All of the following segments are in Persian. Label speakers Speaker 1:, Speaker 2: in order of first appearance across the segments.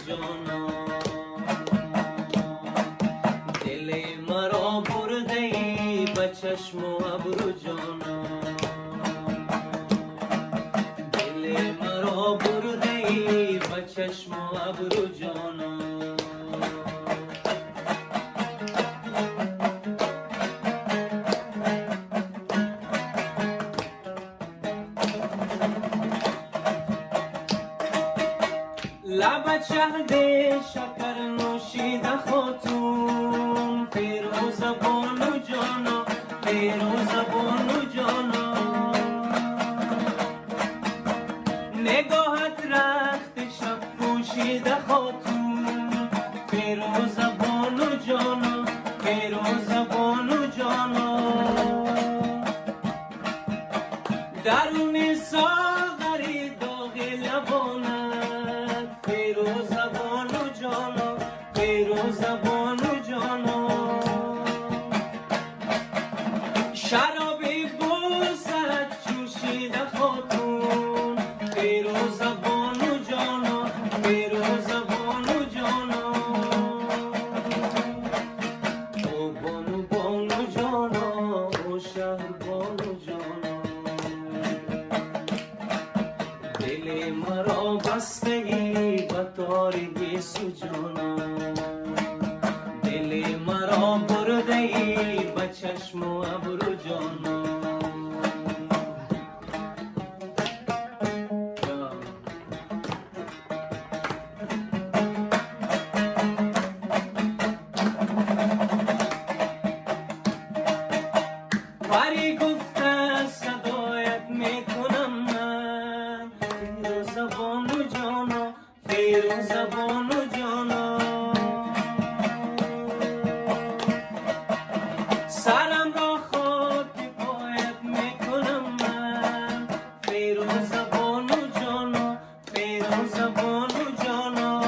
Speaker 1: جانا دل مرا برده ای به چشم و ابرو جانا دل مرا برده ای به چشم و ابرو جانا لبت شهد شکر نوشیده خاتون فیروز بانو جانا فیروز بانو جانا نگاهت رخت شب پوشیده خاتون فیروز بانو جانا فیروز بانو جانا درون ساغری داغ لبانت فیروز بانو جانا فیروز بانو جانا شراب بوست جوشیده خاتون فیروز بانو جانا فیروز بانو جانا او بانو بانو جانا او شهر بانو جانا دل مرا بسته ای به تارگی سجانا دل مرا برده ای به چشم و ابرو جانا پری گفته صدایت میکنم من فیروز بانو جانا فیروز بانو جانا سرم را خاک پایت میکنم من فیروز بانو جانا فیروز بانو جانا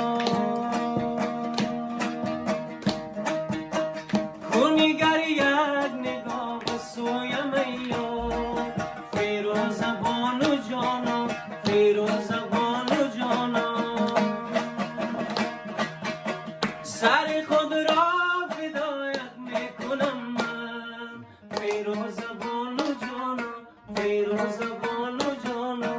Speaker 1: کنی گر یک نگاه به سویم ایار فیروز بانو جانا فیروز بانو جانا سر خود را فدایت میکنم من فیروز بانو جانا فیروز بانو جانا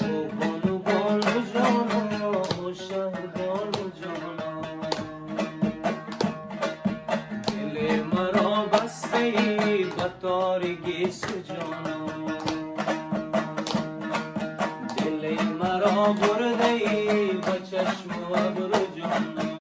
Speaker 1: او بانو بانو جانا او شهر بانو جانا دل مرا بسته ای به تارگی سجانا دل مرا برده ای به چشم و